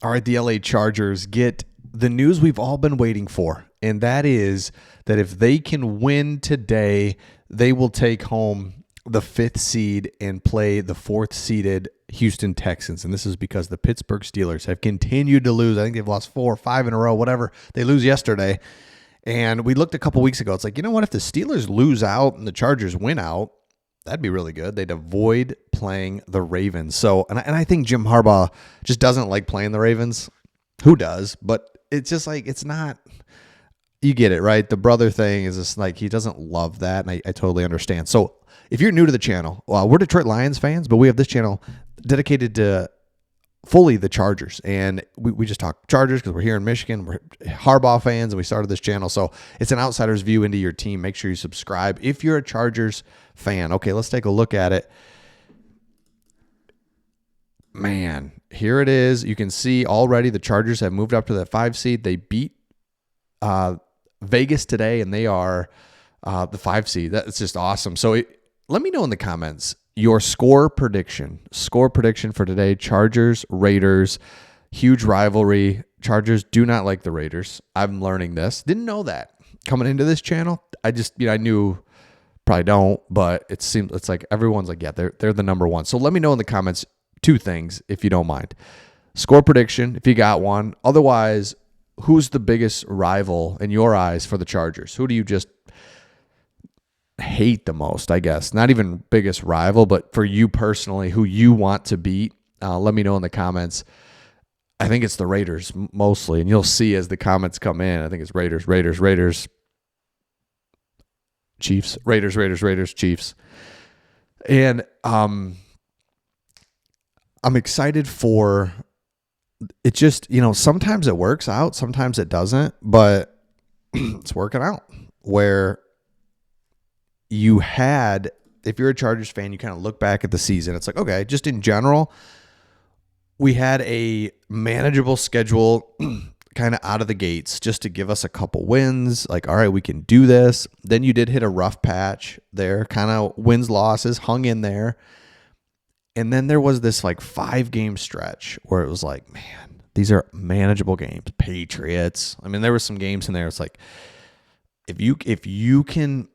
All right, the LA Chargers get the news we've all been waiting for, and that is that if they can win today, they will take home the 5th seed and play the 4th seeded Houston Texans. And this is because the Pittsburgh Steelers have continued to lose. I think they've lost 4 or 5 in a row, whatever. They lose yesterday. And we looked a couple weeks ago. It's like, you know what? If the Steelers lose out and the Chargers win out, that'd be really good. They'd avoid playing the Ravens. So, and I think Jim Harbaugh just doesn't like playing the Ravens. Who does? But it's just like, it's not, you get it, right? The brother thing is just like, he doesn't love that. And I totally understand. So if you're new to the channel, we're Detroit Lions fans, but we have this channel dedicated to fully the Chargers. And we just talk Chargers because we're here in Michigan. We're Harbaugh fans, and we started this channel. So it's an outsider's view into your team. Make sure you subscribe if you're a Chargers fan. Okay, let's take a look at it. Man, here it is. You can see already the Chargers have moved up to that 5 seed. They beat Vegas today, and they are the 5 seed. That's just awesome. So let me know in the comments your score prediction for today. Chargers, Raiders, huge rivalry. Chargers do not like the Raiders. I'm learning this. Didn't know that coming into this channel. I just, I knew, probably don't, but it's like everyone's like, yeah, they're the number one. So let me know in the comments 2 things if you don't mind. Score prediction, if you got one. Otherwise, who's the biggest rival in your eyes for the Chargers? Who do you just hate the most, I guess? Not even biggest rival, but for you personally, who you want to beat. Let me know in the comments. I think it's the Raiders mostly, and you'll see as the comments come in. I think it's Raiders, Chiefs, Raiders, Chiefs. And I'm excited for it. Just, sometimes it works out, sometimes it doesn't, but it's working out where if you're a Chargers fan, you kind of look back at the season. It's like, okay, just in general, we had a manageable schedule kind of out of the gates just to give us a couple wins. Like, all right, we can do this. Then you did hit a rough patch there, kind of wins, losses, hung in there. And then there was this like 5-game stretch where it was like, man, these are manageable games. Patriots. I mean, there were some games in there. It's like, if you can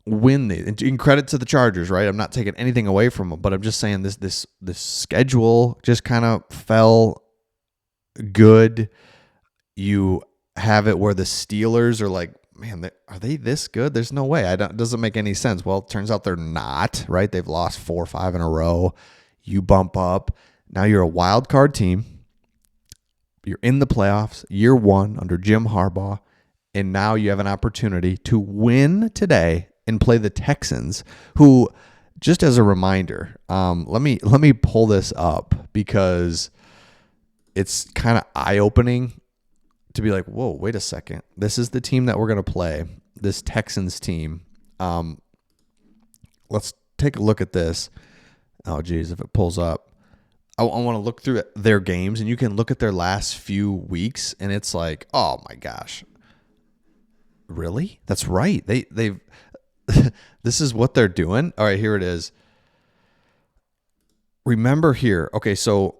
win these, and credit to the Chargers, right? I'm not taking anything away from them, but I'm just saying this schedule just kind of fell good. You have it where the Steelers are like, man, are they this good? There's no way. It doesn't make any sense. Well, it turns out they're not, right? They've lost 4 or 5 in a row. You bump up. Now you're a wild card team. You're in the playoffs, year 1 under Jim Harbaugh, and now you have an opportunity to win today and play the Texans, who, just as a reminder, let me pull this up because it's kind of eye-opening to be like, whoa, wait a second. This is the team that we're going to play, this Texans team. Let's take a look at this. Oh, geez, if it pulls up. I want to look through their games, and you can look at their last few weeks, and it's like, oh, my gosh. Really? That's right. They've this is what they're doing. All right, here it is. Remember here. Okay, so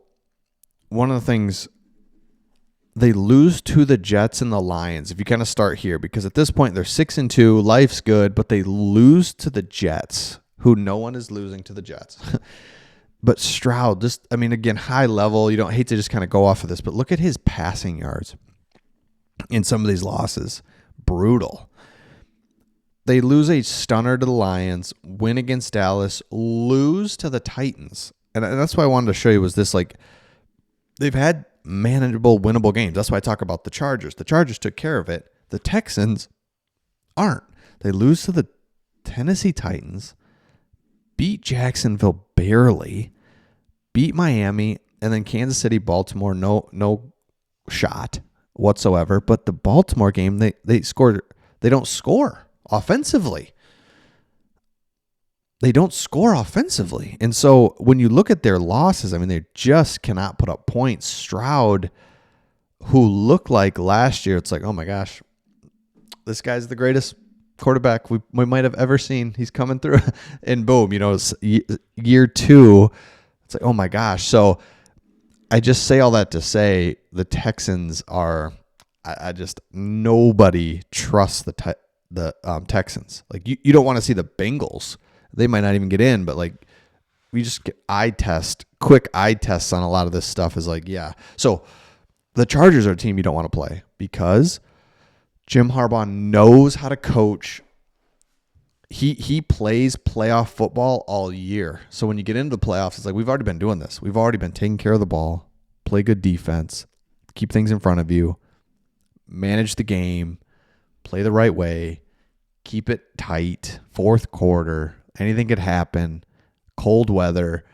one of the things, they lose to the Jets and the Lions. If you kind of start here, because at this point they're 6-2, life's good, but they lose to the Jets, who no one is losing to the Jets. But Stroud, again, high level. You don't hate to just kind of go off of this, but look at his passing yards in some of these losses. Brutal. They lose a stunner to the Lions, win against Dallas, lose to the Titans. And that's why I wanted to show you was this, like, they've had manageable, winnable games. That's why I talk about the Chargers. The Chargers took care of it. The Texans aren't. They lose to the Tennessee Titans, beat Jacksonville barely, beat Miami, and then Kansas City, Baltimore, no shot whatsoever. But the Baltimore game, they don't score offensively. They don't score offensively. And so when you look at their losses, they just cannot put up points. Stroud, who looked like last year, it's like, oh my gosh, this guy's the greatest quarterback we might have ever seen. He's coming through. And boom, it's year 2. It's like, oh my gosh. So I just say all that to say the Texans are. I just nobody trusts the Texans. Like you don't want to see the Bengals. They might not even get in, but like we just get quick eye tests on a lot of this stuff is like, yeah. So the Chargers are a team you don't want to play because Jim Harbaugh knows how to coach. He plays playoff football all year. So when you get into the playoffs, it's like we've already been doing this. We've already been taking care of the ball, play good defense, keep things in front of you, manage the game, play the right way, keep it tight, fourth quarter, anything could happen, cold weather,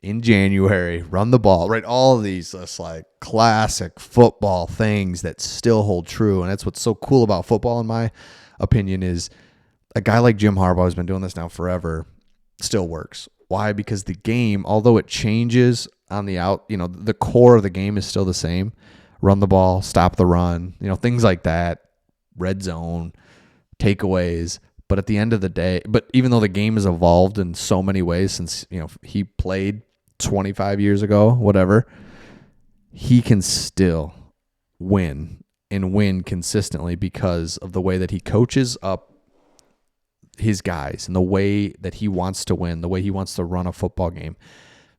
in January, run the ball, right? All of these just like classic football things that still hold true. And that's what's so cool about football, in my opinion, is a guy like Jim Harbaugh has been doing this now forever, still works. Why? Because the game, although it changes on the out, the core of the game is still the same. Run the ball, stop the run, things like that, red zone, takeaways. But at the end of the day, even though the game has evolved in so many ways since, he played 25 years ago, whatever, he can still win and win consistently because of the way that he coaches up his guys and the way that he wants to win, the way he wants to run a football game.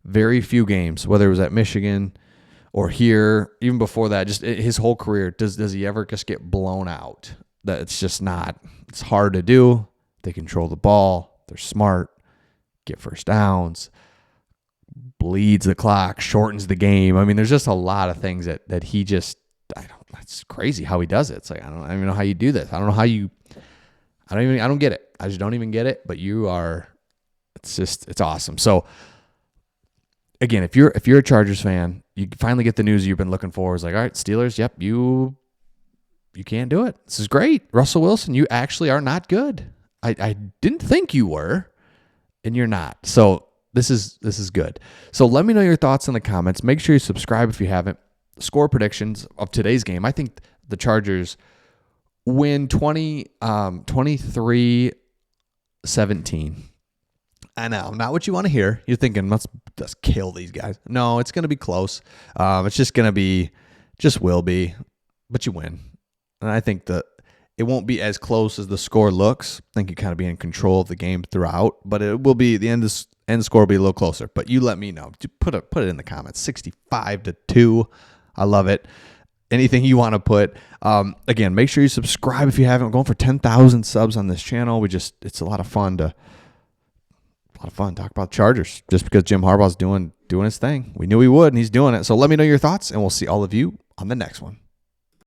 Very few games, whether it was at Michigan or here, even before that, just his whole career, does he ever just get blown out? That it's just not. It's hard to do. They control the ball. They're smart. Get first downs. Bleeds the clock. Shortens the game. I mean, there's just a lot of things that he just. It's crazy how he does it. It's like I don't even know how you do this. I don't know how you. I don't get it. I just don't even get it. But you are. It's awesome. So again, if you're a Chargers fan, you finally get the news you've been looking for. It's like, all right, Steelers. Yep, you can't do it. This is great. Russell Wilson, you actually are not good. I didn't think you were, and you're not. So this is good. So let me know your thoughts in the comments. Make sure you subscribe if you haven't. Score predictions of today's game. I think the Chargers win 23-17. I know, not what you want to hear. You're thinking, let's just kill these guys. No, it's going to be close. It's just going to be, will be, but you win. And I think that it won't be as close as the score looks. I think you kind of be in control of the game throughout, but it will be the end score will be a little closer. But you let me know. Put it in the comments. 65-2. I love it. Anything you want to put. Again, make sure you subscribe if you haven't. We're going for 10,000 subs on this channel. It's a lot of fun to talk about Chargers just because Jim Harbaugh's doing his thing. We knew he would, and he's doing it. So let me know your thoughts, and we'll see all of you on the next one.